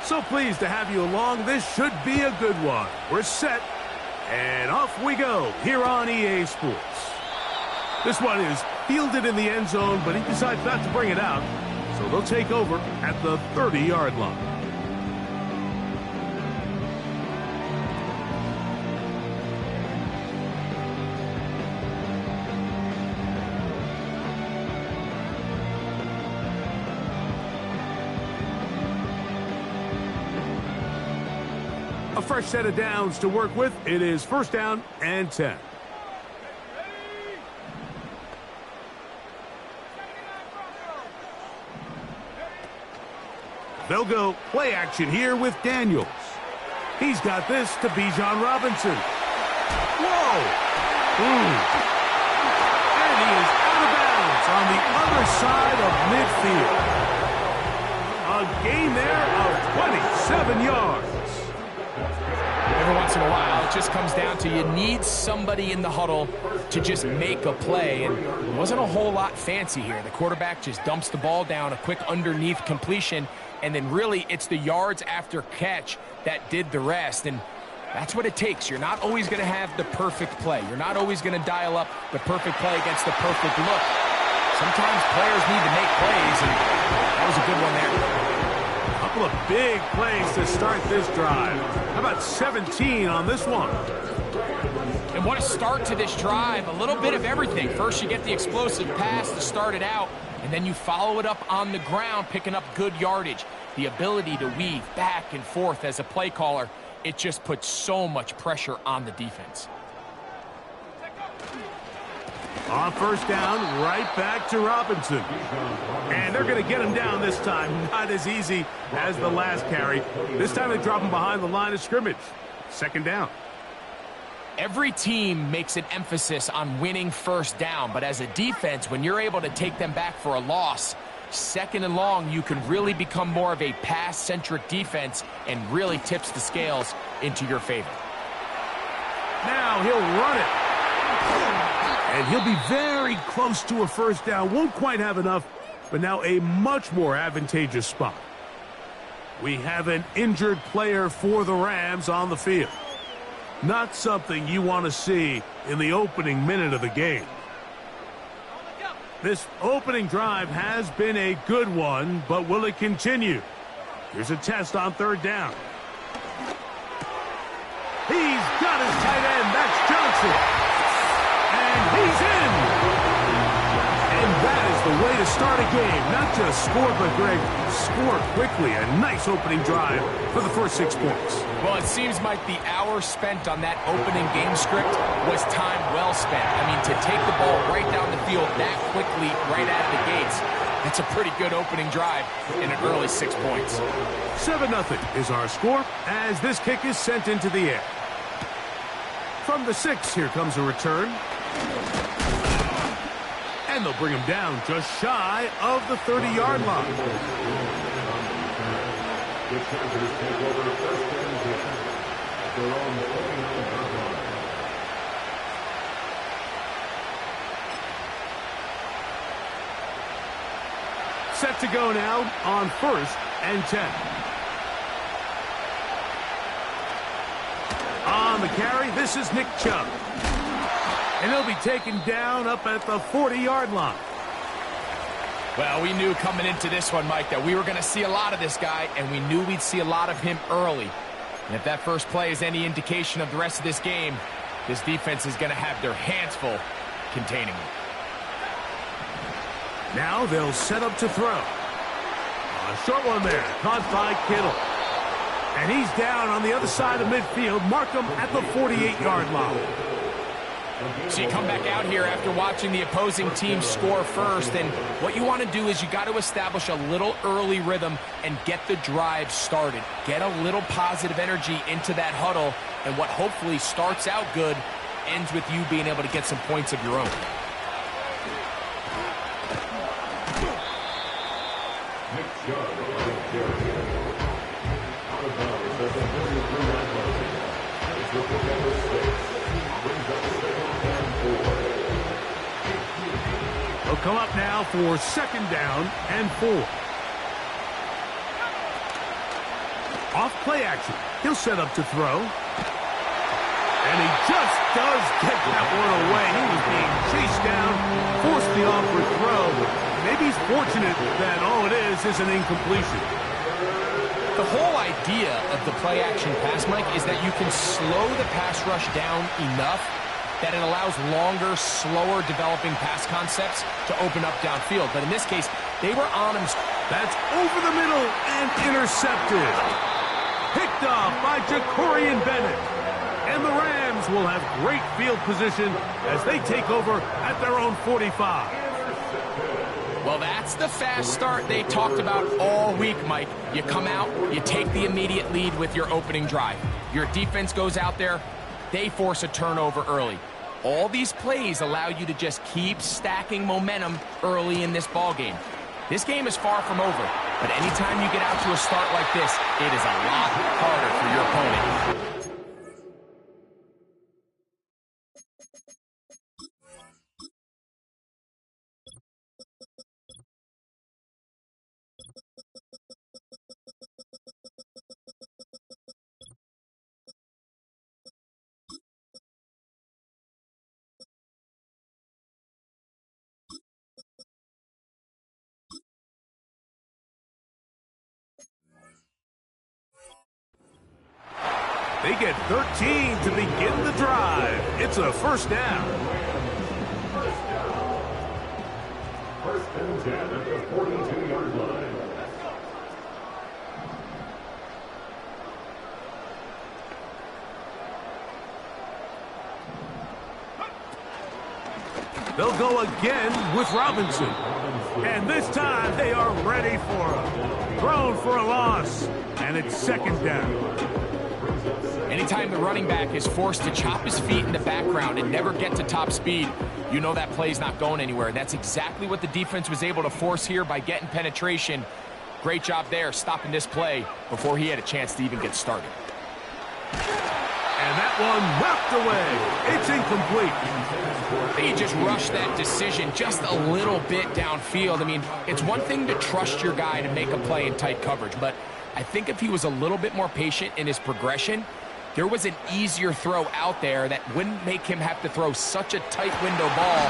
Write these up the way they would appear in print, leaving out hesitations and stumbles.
So pleased to have you along. This should be a good one. We're set, and off we go here on EA Sports. This one is fielded in the end zone, but he decides not to bring it out. So they'll take over at the 30-yard line. A fresh set of downs to work with. It is 1st down and 10. They'll go play action here with Daniels. He's got this to Bijan Robinson. Whoa! And he is out of bounds on the other side of midfield. A gain there of 27 yards. Every once in a while, it just comes down to you need somebody in the huddle to just make a play, and it wasn't a whole lot fancy here. The quarterback just dumps the ball down, a quick underneath completion, and then really it's the yards after catch that did the rest, and that's what it takes. You're not always going to have the perfect play. You're not always going to dial up the perfect play against the perfect look. Sometimes players need to make plays, and that was a good one there. Couple of big plays to start this drive. How about 17 on this one? And what a start to this drive. A little bit of everything. First you get the explosive pass to start it out, and then you follow it up on the ground, picking up good yardage. The ability to weave back and forth as a play caller, it just puts so much pressure on the defense. On 1st down, right back to Robinson. And they're going to get him down this time. Not as easy as the last carry. This time they drop him behind the line of scrimmage. 2nd down. Every team makes an emphasis on winning 1st down, but as a defense, when you're able to take them back for a loss, 2nd and long, you can really become more of a pass-centric defense and really tips the scales into your favor. Now he'll run it. And he'll be very close to a 1st down. Won't quite have enough, but now a much more advantageous spot. We have an injured player for the Rams on the field. Not something you want to see in the opening minute of the game. This opening drive has been a good one, but will it continue? Here's a test on 3rd down. He's got his tight end. That's Johnson. And he's in. And that is the way to start a game. Not just score, but, Greg, score quickly. A nice opening drive for the first 6 points. Well, it seems like the hour spent on that opening game script was time well spent. I mean, to take the ball right down the field that quickly right out of the gates, that's a pretty good opening drive in an early 6 points. 7-0 is our score as this kick is sent into the air. From the 6, here comes a return. And they'll bring him down just shy of the 30-yard line. Set to go now on 1st and 10. On the carry, this is Nick Chubb. And he'll be taken down up at the 40-yard line. Well, we knew coming into this one, Mike, that we were going to see a lot of this guy, and we knew we'd see a lot of him early. And if that first play is any indication of the rest of this game, this defense is going to have their hands full containing him. Now they'll set up to throw. A short one there, caught by Kittle. And he's down on the other side of midfield. Mark him at the 48-yard line. So you come back out here after watching the opposing team score first, and what you want to do is you got to establish a little early rhythm and get the drive started. Get a little positive energy into that huddle, and what hopefully starts out good ends with you being able to get some points of your own. They'll come up now for 2nd down and 4. Off play action. He'll set up to throw. And he just does get that one away. He was being chased down, forced the awkward throw. Maybe he's fortunate that all it is an incompletion. The whole idea of the play action pass, Mike, is that you can slow the pass rush down enough that it allows longer, slower developing pass concepts to open up downfield. But in this case, they were on him. That's over the middle and intercepted. Picked off by Jakorian Bennett. And the Rams will have great field position as they take over at their own 45. Well, that's the fast start they talked about all week, Mike. You come out, you take the immediate lead with your opening drive. Your defense goes out there, they force a turnover early. All these plays allow you to just keep stacking momentum early in this ball game. This game is far from over, but anytime you get out to a start like this, it is a lot harder for your opponent. They get 13 to begin the drive. It's a first down. First and 10 at the 42-yard line. They'll go again with Robinson. And this time they are ready for him. Thrown for a loss. And it's second down. Anytime the running back is forced to chop his feet in the background and never get to top speed, you know that play's not going anywhere. That's exactly what the defense was able to force here by getting penetration. Great job there, stopping this play before he had a chance to even get started. And that one knocked away. It's incomplete. They just rushed that decision just a little bit downfield. I mean, it's one thing to trust your guy to make a play in tight coverage, but I think if he was a little bit more patient in his progression, there was an easier throw out there that wouldn't make him have to throw such a tight window ball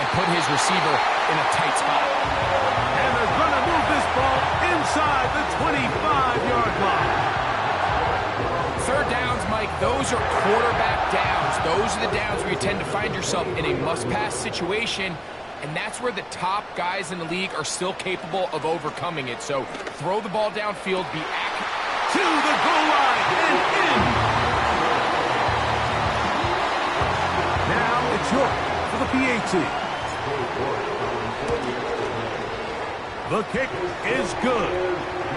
and put his receiver in a tight spot. And they're going to move this ball inside the 25-yard line. Third downs, Mike, those are quarterback downs. Those are the downs where you tend to find yourself in a must-pass situation, and that's where the top guys in the league are still capable of overcoming it. So throw the ball downfield, be accurate. To the goal line and in. Now it's York for the PAT. The kick is good.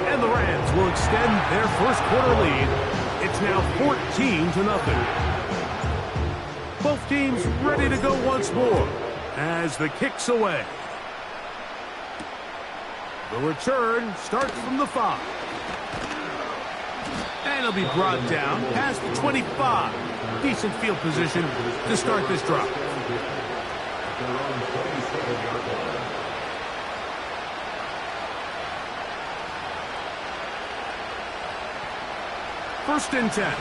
And the Rams will extend their first quarter lead. It's now 14-0. Both teams ready to go once more as the kick's away. The return starts from the 5. And he'll be brought down past the 25. Decent field position to start this drive. First and 10.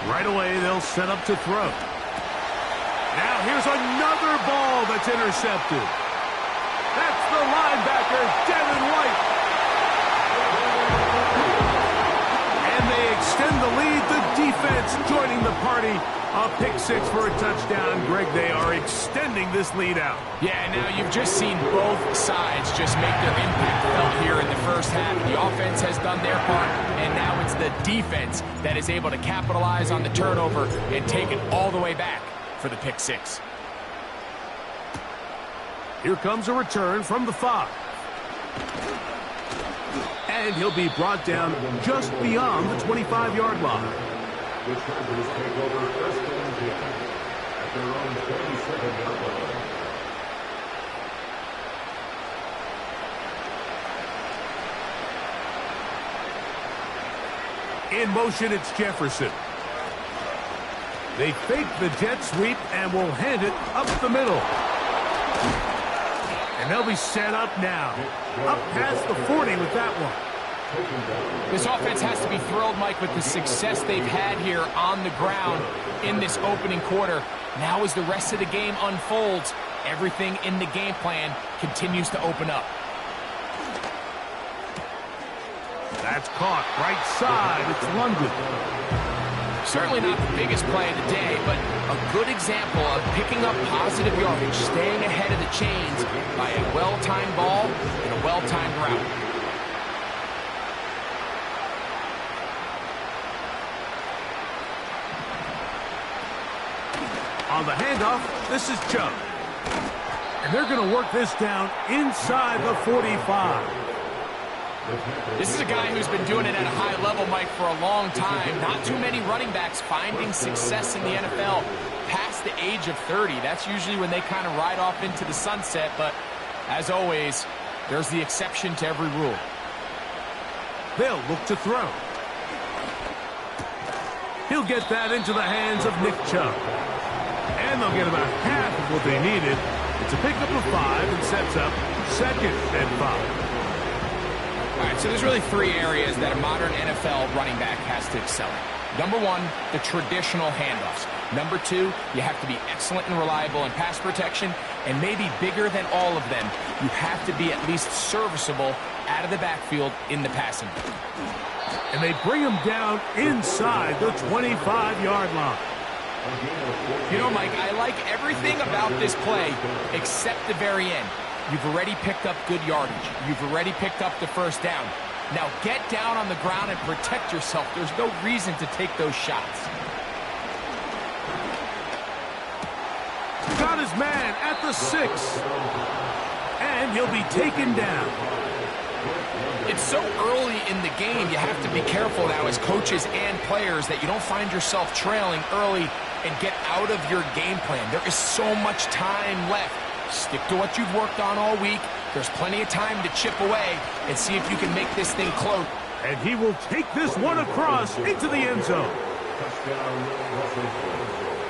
Right away, they'll set up to throw. Now here's another ball that's intercepted. That's the linebacker, Devin White. And they extend the lead. The defense joining the party. A pick six for a touchdown. Greg, they are extending this lead out. Yeah, now you've just seen both sides just make their impact felt here in the first half. The offense has done their part, and now it's the defense that is able to capitalize on the turnover and take it all the way back for the pick six. Here comes a return from the 5. And he'll be brought down just beyond the 25-yard line. The Chargers take over first and 10 at their own 27-yard line. In motion, it's Jefferson. They fake the jet sweep and will hand it up the middle. And they'll be set up now. Up past the 40 with that one. This offense has to be thrilled, Mike, with the success they've had here on the ground in this opening quarter. Now as the rest of the game unfolds, everything in the game plan continues to open up. That's caught right side. It's London. Certainly not the biggest play of the day, but a good example of picking up positive yardage, staying ahead of the chains by a well-timed ball and a well-timed route. On the handoff, this is Chubb. And they're going to work this down inside the 45. This is a guy who's been doing it at a high level, Mike, for a long time. Not too many running backs finding success in the NFL past the age of 30. That's usually when they kind of ride off into the sunset, but as always, there's the exception to every rule. They'll look to throw. He'll get that into the hands of Nick Chubb. And they'll get about half of what they needed. It's a pickup of 5 and sets up 2nd and 5. All right, so there's really 3 areas that a modern NFL running back has to excel in. Number 1, the traditional handoffs. Number 2, you have to be excellent and reliable in pass protection. And maybe bigger than all of them, you have to be at least serviceable out of the backfield in the passing game. And they bring him down inside the 25-yard line. You know, Mike, I like everything about this play except the very end. You've already picked up good yardage. You've already picked up the first down. Now get down on the ground and protect yourself. There's no reason to take those shots. Got his man at the 6. And he'll be taken down. It's so early in the game, you have to be careful now as coaches and players that you don't find yourself trailing early and get out of your game plan. There is so much time left. Stick to what you've worked on all week. There's plenty of time to chip away and see if you can make this thing close. And he will take this one across into the end zone.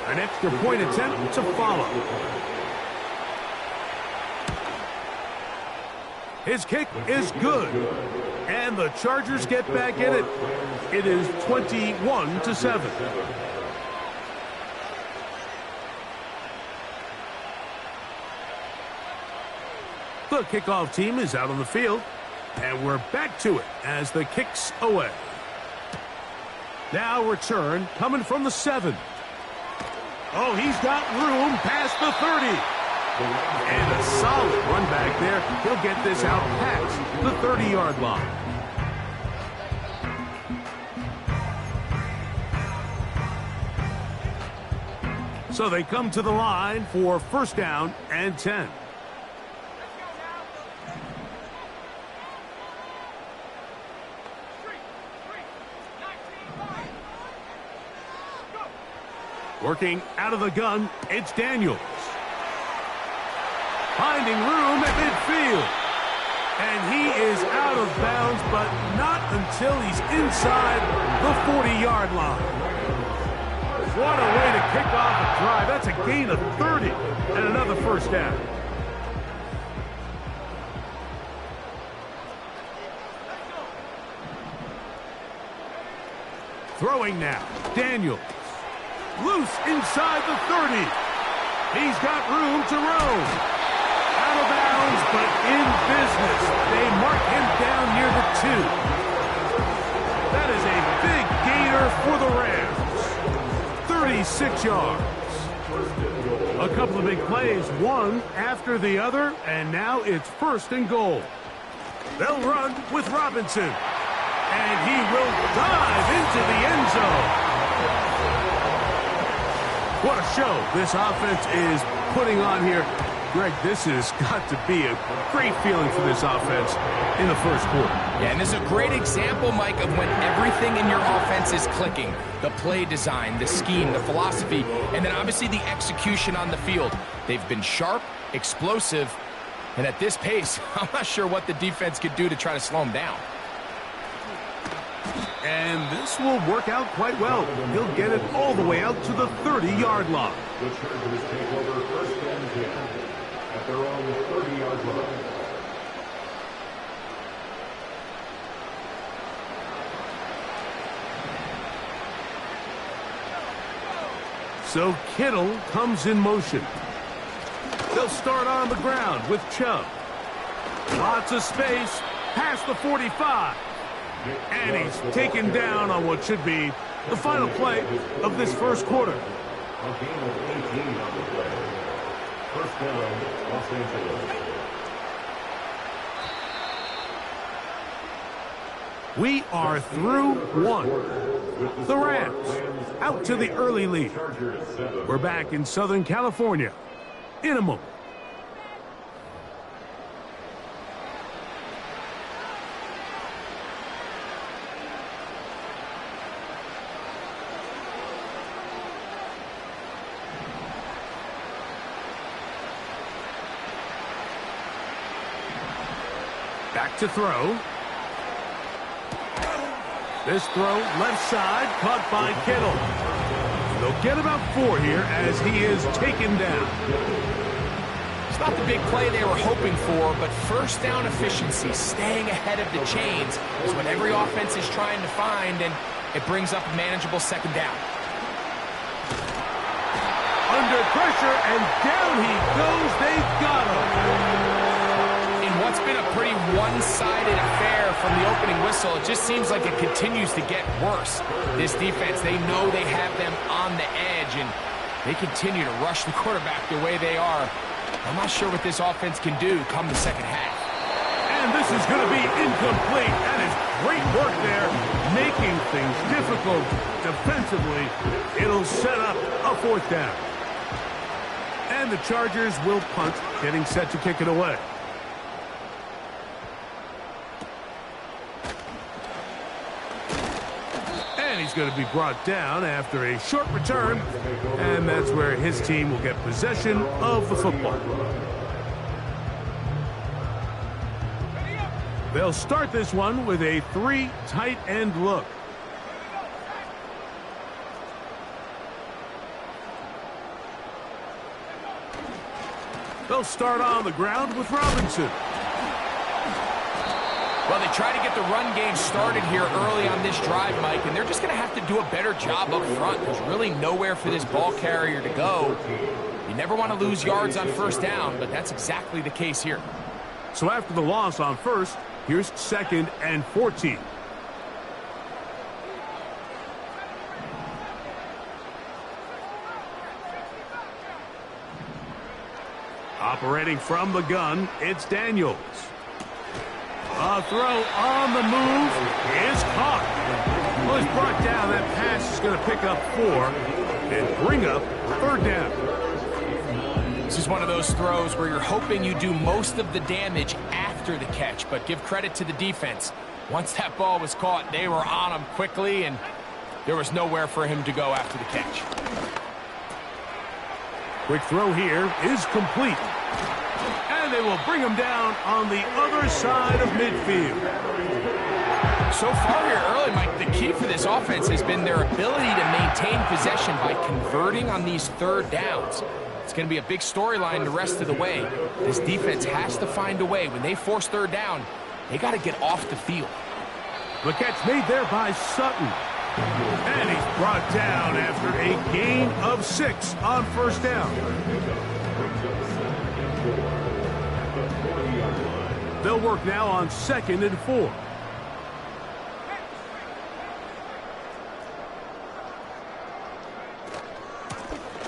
An extra point attempt to follow. His kick is good. And the Chargers get back in it. It is 21-7. The kickoff team is out on the field, and we're back to it as the kick's away. Now return coming from the 7. Oh, he's got room past the 30. And a solid run back there. He'll get this out past the 30-yard line. So they come to the line for 1st down and 10. Working out of the gun, it's Daniels. Finding room at midfield. And he is out of bounds, but not until he's inside the 40-yard line. What a way to kick off a drive. That's a gain of 30 and another 1st down. Throwing now, Daniels. Loose inside the 30. He's got room to roam. Out of bounds, but in business. They mark him down near the 2. That is a big gainer for the Rams. 36 yards. A couple of big plays, one after the other, and now it's 1st and goal. They'll run with Robinson. And he will dive into the end zone. What a show this offense is putting on here. Greg, this has got to be a great feeling for this offense in the 1st quarter. Yeah, and this is a great example, Mike, of when everything in your offense is clicking. The play design, the scheme, the philosophy, and then obviously the execution on the field. They've been sharp, explosive, and at this pace, I'm not sure what the defense could do to try to slow them down. And this will work out quite well. He'll get it all the way out to the 30-yard line. The Chargers take over 1st and 10. at their own 30-yard line. So Kittle comes in motion. They'll start on the ground with Chubb. Lots of space past the 45. And he's taken down on what should be the final play of this first quarter. A gain of 18 on the play. First down, Los Angeles. We are through one. The Rams out to the early lead. We're back in Southern California in a moment. Back to throw. This throw left side caught by Kittle. They'll get about 4 here as he is taken down. It's not the big play they were hoping for, but first down efficiency, staying ahead of the chains, is what every offense is trying to find, and it brings up a manageable second down. Under pressure, and down he goes. They've got him. In what's been a pretty one-sided affair from the opening whistle, it just seems like it continues to get worse. This defense, they know they have them on the edge, and they continue to rush the quarterback the way they are. I'm not sure what this offense can do come the second half. And this is going to be incomplete. That is great work there, making things difficult defensively. It'll set up a fourth down. And the Chargers will punt, getting set to kick it away. And he's going to be brought down after a short return, and that's where his team will get possession of the football. They'll start this one with a 3 tight end look. They'll start on the ground with Robinson. Well, they try to get the run game started here early on this drive, Mike, and they're just going to have to do a better job up front. There's really nowhere for this ball carrier to go. You never want to lose yards on first down, but that's exactly the case here. So after the loss on first, here's 2nd and 14. Operating from the gun, it's Daniels. A throw on the move is caught. Well, he's brought down. That pass is going to pick up 4 and bring up 3rd down. This is one of those throws where you're hoping you do most of the damage after the catch, but give credit to the defense. Once that ball was caught, they were on him quickly, and there was nowhere for him to go after the catch. Quick throw here is complete. And they will bring him down on the other side of midfield. So far here early, Mike, the key for this offense has been their ability to maintain possession by converting on these 3rd downs. It's going to be a big storyline the rest of the way. This defense has to find a way. When they force 3rd down, they got to get off the field. The catch made there by Sutton. And he's brought down after a gain of 6 on first down. They'll work now on 2nd and 4.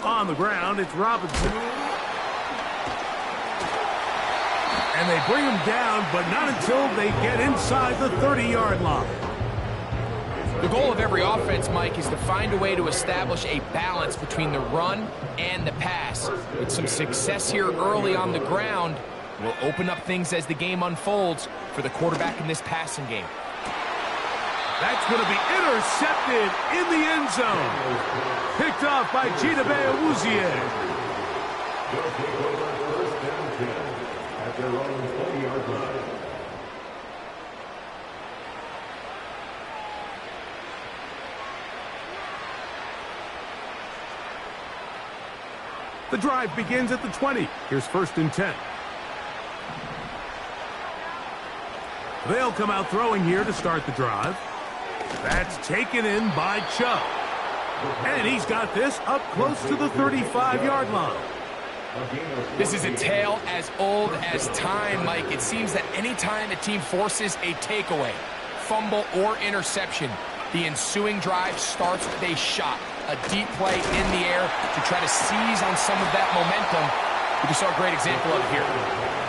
On the ground, it's Robinson. And they bring him down, but not until they get inside the 30-yard line. The goal of every offense, Mike, is to find a way to establish a balance between the run and the pass. With some success here early on the ground, will open up things as the game unfolds for the quarterback in this passing game. That's going to be intercepted in the end zone. Picked off by Chidobe Awuzie. They'll take over first down 10 at their own 20-yard line. The drive begins at the 20. Here's 1st and 10. They'll come out throwing here to start the drive. That's taken in by Chubb. And he's got this up close to the 35-yard line. This is a tale as old as time, Mike. It seems that anytime a team forces a takeaway, fumble, or interception, the ensuing drive starts with a shot, a deep play in the air to try to seize on some of that momentum. We just saw a great example of it here.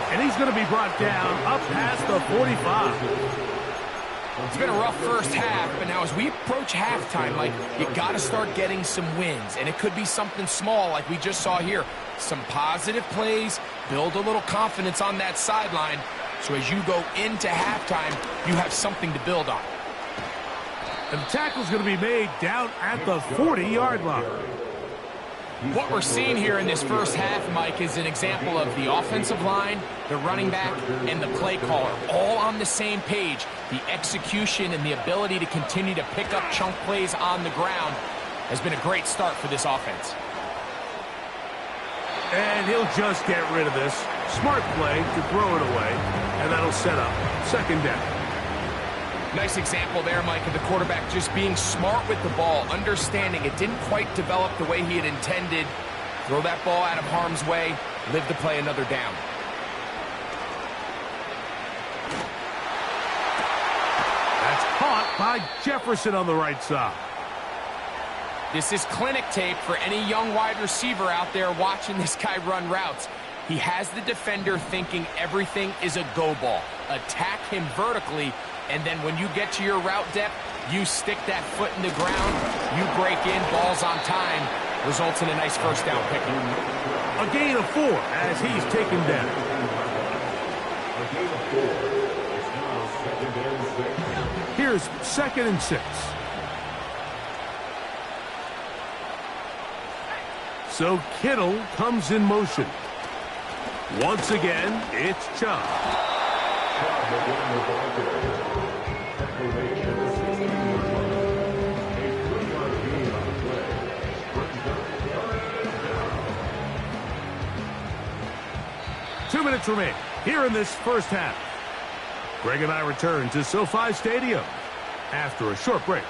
And he's going to be brought down up past the 45. It's been a rough first half, but now as we approach halftime, Mike, you got to start getting some wins. And it could be something small like we just saw here. Some positive plays, build a little confidence on that sideline. So as you go into halftime, you have something to build on. And the tackle's going to be made down at the 40-yard line. What we're seeing here in this first half, Mike, is an example of the offensive line, the running back, and the play caller all on the same page. The execution and the ability to continue to pick up chunk plays on the ground has been a great start for this offense. And he'll just get rid of this. Smart play to throw it away, and that'll set up 2nd down. Nice example there, Mike, of the quarterback just being smart with the ball, understanding it didn't quite develop the way he had intended. Throw that ball out of harm's way, live to play another down. That's caught by Jefferson on the right side. This is clinic tape for any young wide receiver out there watching this guy run routes. He has the defender thinking everything is a go ball. Attack him vertically, and then when you get to your route depth, you stick that foot in the ground, you break in, balls on time, results in a nice 1st down pickup. A gain of 4 as he's taken down. A gain of 4. It's now 2nd and 6. Here's 2nd and 6. So Kittle comes in motion. Once again, it's Chubb. Chubb again with the record. Declaration of 16-yard line. A 3-yard gain on the play. Brings up 3rd down. 2 minutes remain here in this first half. Greg and I return to SoFi Stadium after a short break.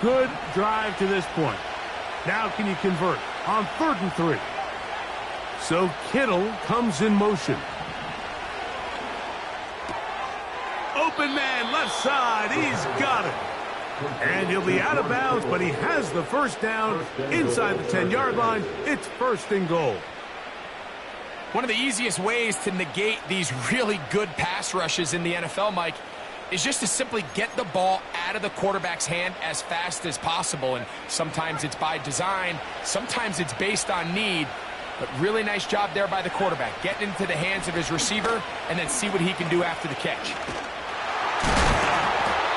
Good drive to this point. Now can you convert on 3rd and 3? So Kittle comes in motion. Open man left side. He's got it. And he'll be out of bounds, but he has the 1st down inside the 10-yard line. It's 1st and goal. One of the easiest ways to negate these really good pass rushes in the NFL, Mike, is just to simply get the ball out of the quarterback's hand as fast as possible. And sometimes it's by design, sometimes it's based on need. But really nice job there by the quarterback, getting into the hands of his receiver and then see what he can do after the catch.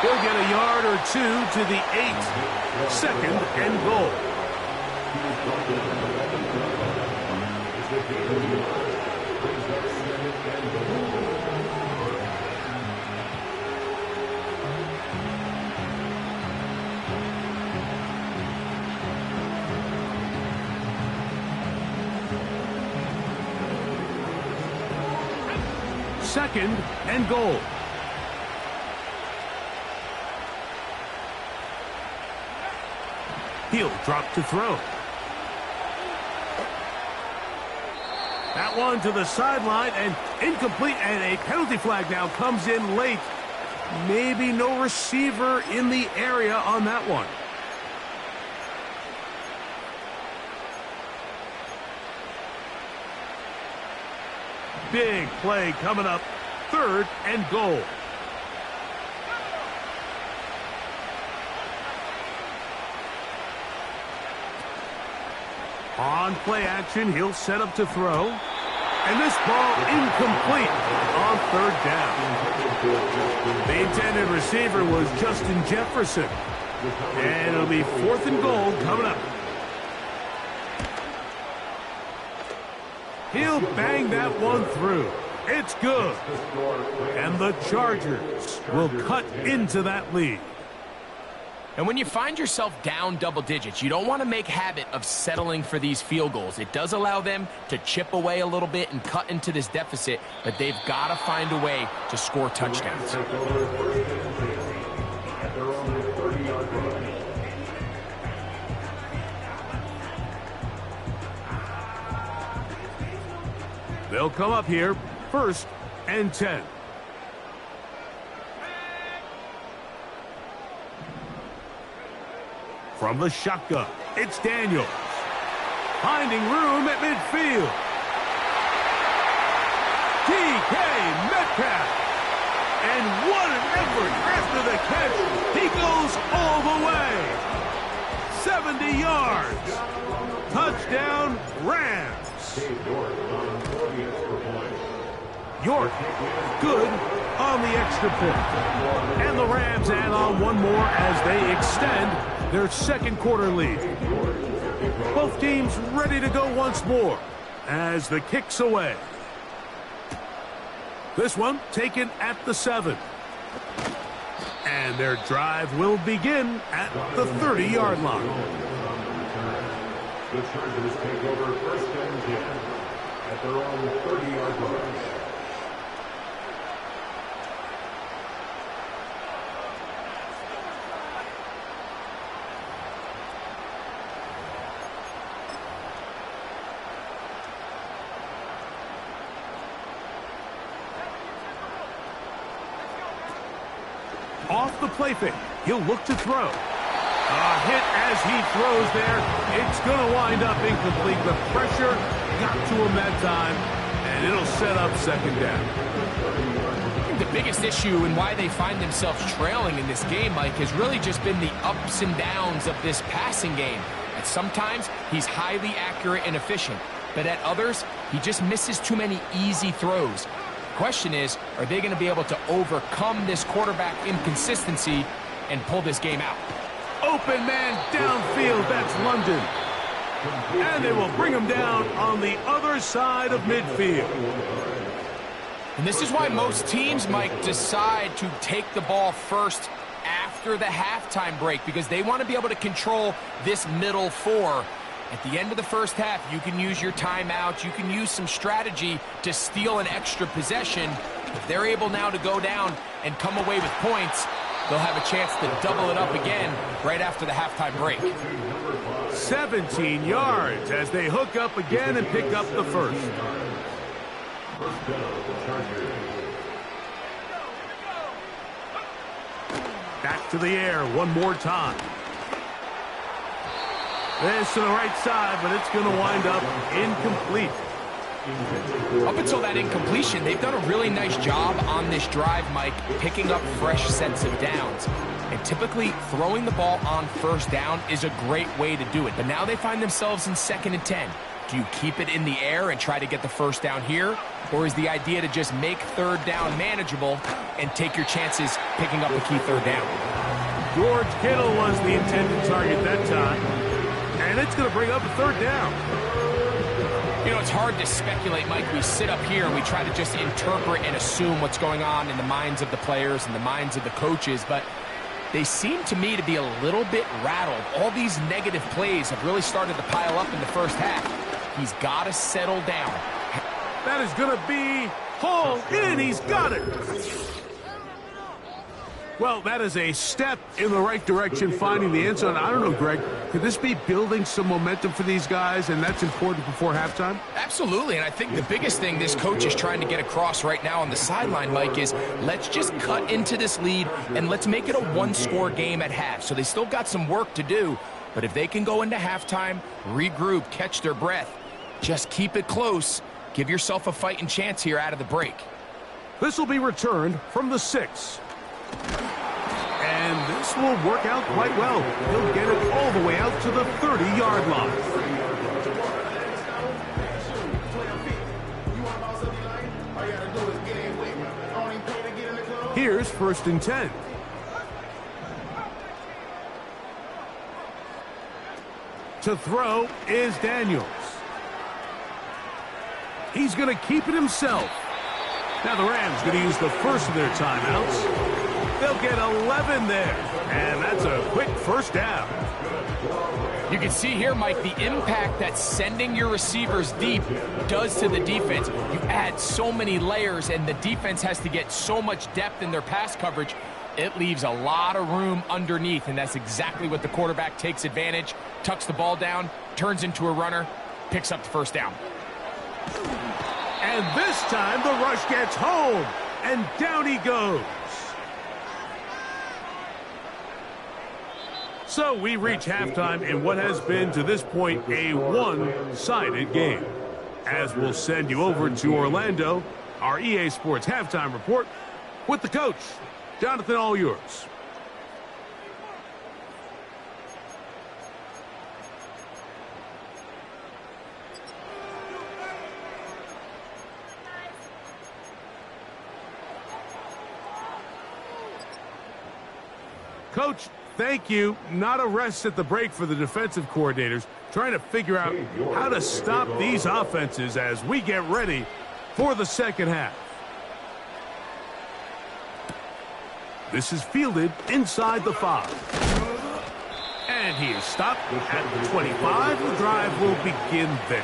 He'll get a yard or 2 to the 8. 2nd and goal. Second and goal. He'll drop to throw. That one to the sideline and incomplete, and a penalty flag now comes in late. Maybe no receiver in the area on that one. Big play coming up. 3rd and goal. On play action, he'll set up to throw. And this ball incomplete on 3rd down. The intended receiver was Justin Jefferson. And it'll be 4th and goal coming up. He'll bang that one through. It's good. And the Chargers will cut into that lead. And when you find yourself down double digits, you don't want to make habit of settling for these field goals. It does allow them to chip away a little bit and cut into this deficit, but they've got to find a way to score touchdowns. They'll come up here, 1st and 10. From the shotgun, it's Daniels. Finding room at midfield. DK Metcalf. And what an effort after the catch. He goes all the way. 70 yards. Touchdown, Rams. York, good on the extra point. And the Rams add on one more as they extend their second quarter lead. Both teams ready to go once more as the kick's away. This one taken at the 7. And their drive will begin at the 30-yard line. The Chargers take over 1st and 10 at their own 30-yard line. Off the play fake, he'll look to throw. A hit as he throws there. It's going to wind up incomplete. The pressure got to him that time, and it'll set up 2nd down. The biggest issue and why they find themselves trailing in this game, Mike, has really just been the ups and downs of this passing game. And sometimes he's highly accurate and efficient, but at others, he just misses too many easy throws. Question is, are they going to be able to overcome this quarterback inconsistency and pull this game out? Open man downfield, that's London. And they will bring him down on the other side of midfield. And this is why most teams, Mike, decide to take the ball first after the halftime break, because they want to be able to control this middle 4. At the end of the first half, you can use your timeouts. You can use some strategy to steal an extra possession. If they're able now to go down and come away with points, they'll have a chance to double it up again right after the halftime break. 17 yards as they hook up again and pick up the 1st. Back to the air one more time. This to the right side, but it's going to wind up incomplete. Up until that incompletion, they've done a really nice job on this drive, Mike, picking up fresh sets of downs. And typically, throwing the ball on 1st down is a great way to do it. But now they find themselves in 2nd and 10. Do you keep it in the air and try to get the 1st down here? Or is the idea to just make 3rd down manageable and take your chances picking up a key 3rd down? George Kittle was the intended target that time. And it's going to bring up a 3rd down. You know, it's hard to speculate, Mike. We sit up here and we try to just interpret and assume what's going on in the minds of the players and the minds of the coaches, but they seem to me to be a little bit rattled. All these negative plays have really started to pile up in the first half. He's got to settle down. That is going to be hauled in. He's got it. Well, that is a step in the right direction, finding the end zone. I don't know, Greg, could this be building some momentum for these guys, and that's important before halftime? Absolutely, and I think the biggest thing this coach is trying to get across right now on the sideline, Mike, is let's just cut into this lead, and let's make it a one-score game at half. So they still got some work to do, but if they can go into halftime, regroup, catch their breath, just keep it close, give yourself a fighting chance here out of the break. This will be returned from the 6. And this will work out quite well. He'll get it all the way out to the 30-yard line. Here's 1st and 10. To throw is Daniels. He's going to keep it himself. Now the Rams going to use the first of their timeouts. They'll get 11 there. And that's a quick first down. You can see here, Mike, the impact that sending your receivers deep does to the defense. You add so many layers, and the defense has to get so much depth in their pass coverage. It leaves a lot of room underneath, and that's exactly what the quarterback takes advantage, tucks the ball down, turns into a runner, picks up the first down. And this time the rush gets home, and down he goes. So we reach halftime in what has been, to this point, a one-sided game. As we'll send you over to Orlando, our EA Sports Halftime Report with the coach. Jonathan, all yours. Coach, thank you. Not a rest at the break for the defensive coordinators, trying to figure out how to stop these offenses as we get ready for the second half. This is fielded inside the 5. And he is stopped at the 25. The drive will begin there.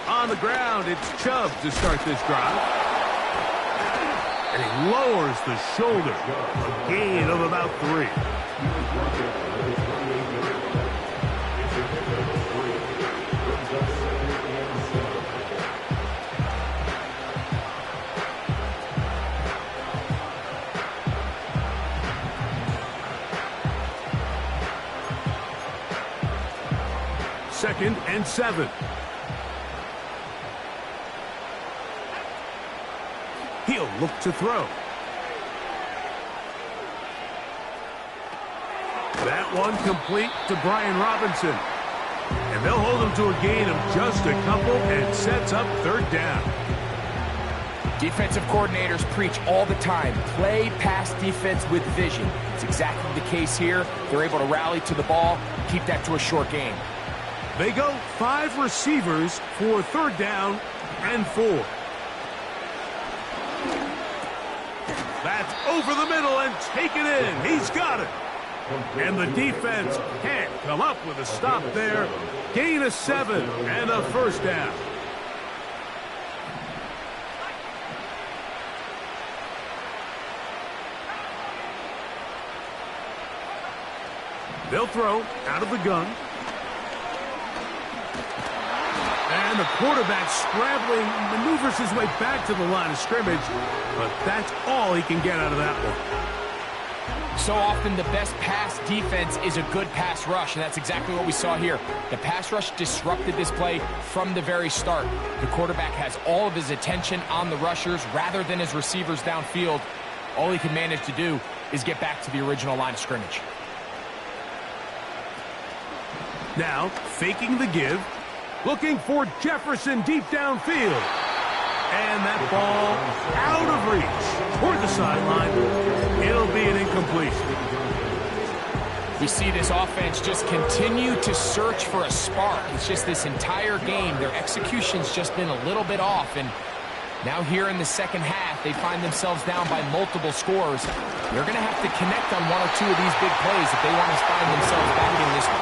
On the ground, it's Chubb to start this drive. And he lowers the shoulder. A gain of about 3. Second and 7. He'll look to throw. That one complete to Brian Robinson. And they'll hold him to a gain of just a couple and sets up third down. Defensive coordinators preach all the time, play pass defense with vision. It's exactly the case here. They're able to rally to the ball, keep that to a short game. They go 5 receivers for third down and 4. That's over the middle and taken in. He's got it. And the defense can't come up with a stop there. Gain of 7 and a first down. They'll throw out of the gun. And the quarterback scrambling, maneuvers his way back to the line of scrimmage, but that's all he can get out of that one. So often the best pass defense is a good pass rush, and that's exactly what we saw here. The pass rush disrupted this play from the very start. The quarterback has all of his attention on the rushers rather than his receivers downfield. All he can manage to do is get back to the original line of scrimmage. Now, faking the give. Looking for Jefferson deep downfield. And that ball out of reach toward the sideline. It'll be an incompletion. We see this offense just continue to search for a spark. It's just this entire game, their execution's just been a little bit off. And now here in the second half, they find themselves down by multiple scores. They're going to have to connect on 1 or 2 of these big plays if they want to find themselves back in this one.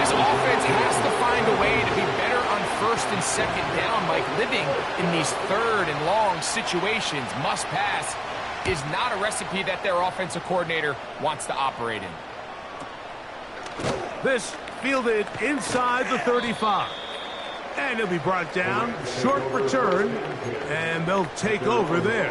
This offense has to find a way to be better on first and second down, like living in these third and long situations. Must pass is not a recipe that their offensive coordinator wants to operate in. This fielded inside the 35. And he'll be brought down. Short return. And they'll take over there.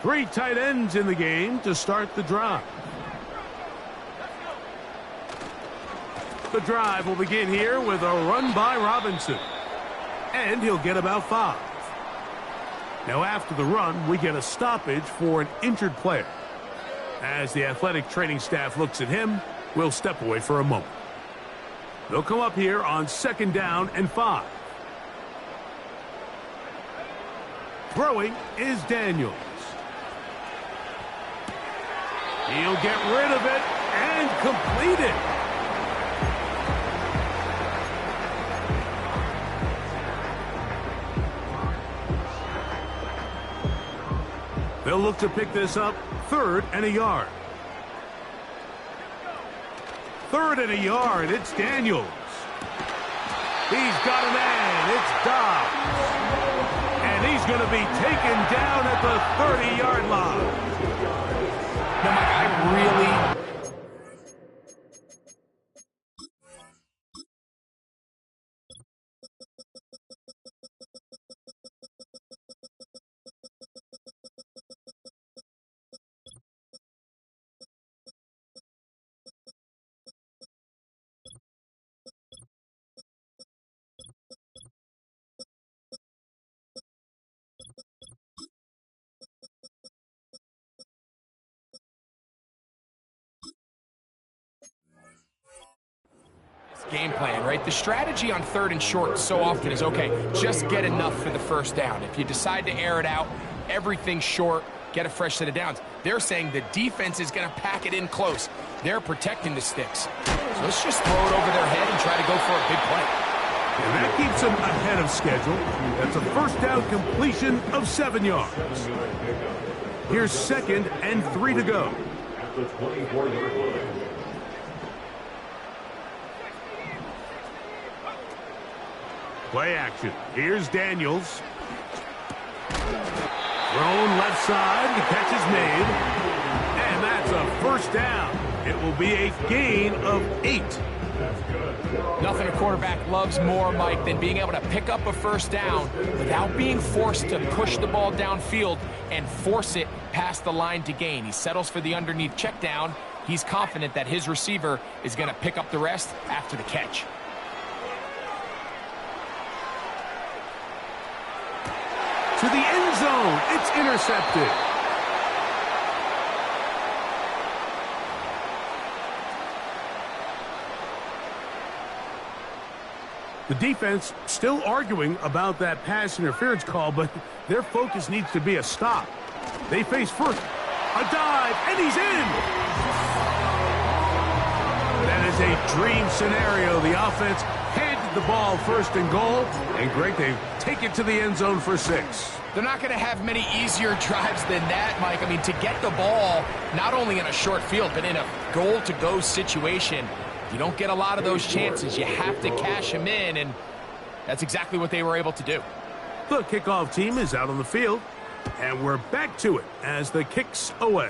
Three tight ends in the game to start the drive. The drive will begin here with a run by Robinson. And he'll get about 5. Now after the run, we get a stoppage for an injured player. As the athletic training staff looks at him, we'll step away for a moment. They'll come up here on second down and 5. Throwing is Daniels. He'll get rid of it and complete it. They'll look to pick this up 3rd and a yard. 3rd and a yard. It's Daniels. He's got a man. It's Dobbs. And he's going to be taken down at the 30-yard line. No, Mike, I really... game plan, right? The strategy on 3rd and short so often is, okay, just get enough for the first down. If you decide to air it out, everything short, get a fresh set of downs. They're saying the defense is going to pack it in close. They're protecting the sticks. So let's just throw it over their head and try to go for a big play. And that keeps them ahead of schedule. That's a first down completion of 7 yards. Here's 2nd and 3 to go. At the 24-yard line. Play action. Here's Daniels. Thrown left side. The catch is made. And that's a first down. It will be a gain of 8. Nothing a quarterback loves more, Mike, than being able to pick up a first down without being forced to push the ball downfield and force it past the line to gain. He settles for the underneath check down. He's confident that his receiver is going to pick up the rest after the catch. To the end zone. It's intercepted. The defense still arguing about that pass interference call, but their focus needs to be a stop. They face first. A dive, and he's in. That is a dream scenario. The offense handed the ball 1st and goal, and Greg, they take it to the end zone for 6. They're not going to have many easier drives than that, Mike. I mean, to get the ball, not only in a short field, but in a goal-to-go situation, you don't get a lot of those chances. You have to cash them in, and that's exactly what they were able to do. The kickoff team is out on the field, and we're back to it as the kick's away.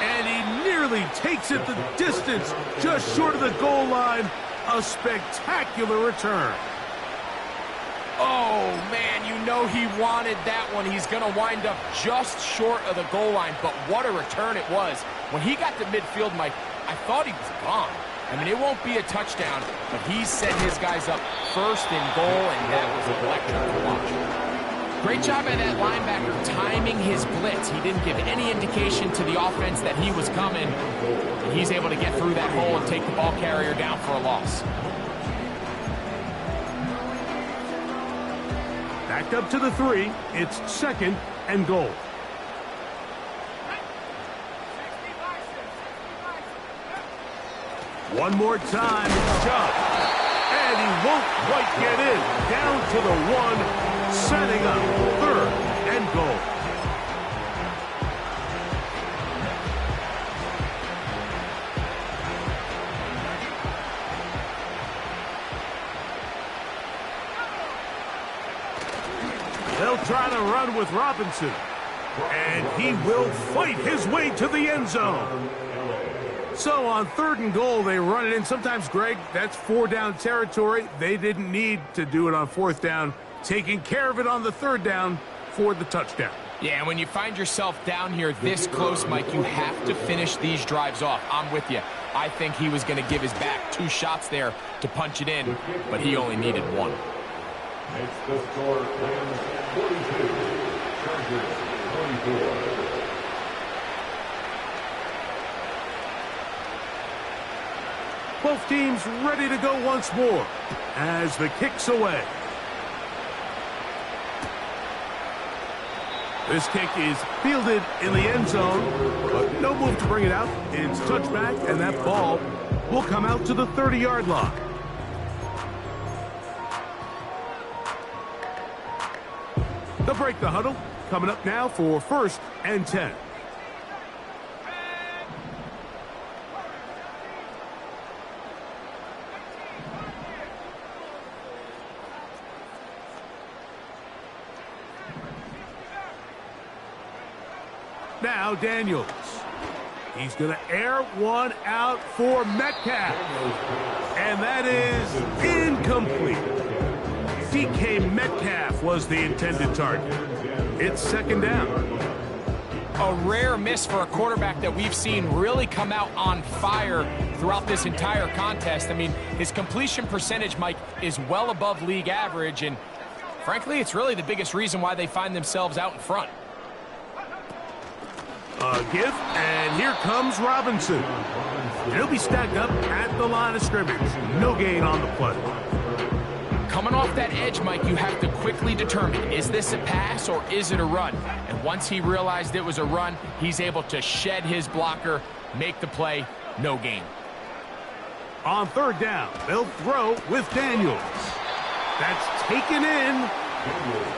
And he nearly takes it the distance, just short of the goal line. A spectacular return. Oh, man, you know he wanted that one. He's going to wind up just short of the goal line, but what a return it was. When he got to midfield, Mike, I thought he was gone. I mean, it won't be a touchdown, but he set his guys up 1st and goal, and that was electric to watch. Great job by that linebacker timing his blitz. He didn't give any indication to the offense that he was coming, and he's able to get through that hole and take the ball carrier down for a loss. Back up to the 3. It's 2nd and goal. One more time, Chubb. And he won't quite get in. Down to the 1, setting up 3rd and goal. They'll try to run with Robinson. And he will fight his way to the end zone. So on 3rd and goal, they run it in. Sometimes, Greg, that's 4-down territory. They didn't need to do it on 4th down. Taking care of it on the 3rd down for the touchdown. Yeah, and when you find yourself down here this close, Mike, you have to finish these drives off. I'm with you. I think he was going to give his back 2 shots there to punch it in, but he only needed 1. Makes the score Rams 42, Chargers 24. Both teams ready to go once more as the kick's away. This kick is fielded in the end zone, but no move to bring it out. It's touchback, and that ball will come out to the 30-yard line. They'll break the huddle. Coming up now for 1st and 10. Now Daniels. He's going to air one out for Metcalf. And that is incomplete. DK Metcalf was the intended target. It's 2nd down. A rare miss for a quarterback that we've seen really come out on fire throughout this entire contest. I mean, his completion percentage, Mike, is well above league average, and frankly, it's really the biggest reason why they find themselves out in front. A give, and here comes Robinson. He'll be stacked up at the line of scrimmage. No gain on the play. Coming off that edge, Mike, you have to quickly determine, is this a pass or is it a run? And once he realized it was a run, he's able to shed his blocker, make the play, no gain. On 3rd down, they'll throw with Daniels. That's taken in.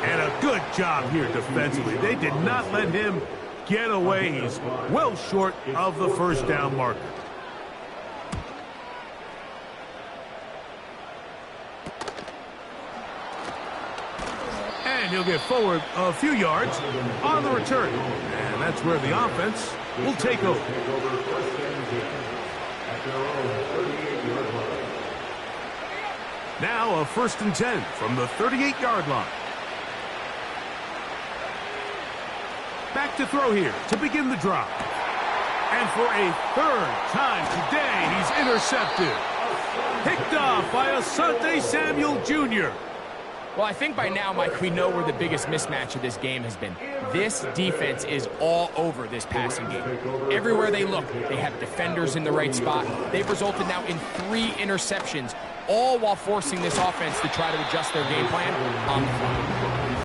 And a good job here defensively. They did not let him get away. He's well short of the 1st down marker. And he'll get forward a few yards on the return. And that's where the offense will take over. Now a 1st and 10 from the 38-yard line. Back to throw here to begin the drive. And for a 3rd time today, he's intercepted. Picked off by Asante Samuel Jr. Well, I think by now, Mike, we know where the biggest mismatch of this game has been. This defense is all over this passing game. Everywhere they look, they have defenders in the right spot. They've resulted now in 3 interceptions, all while forcing this offense to try to adjust their game plan on the fly.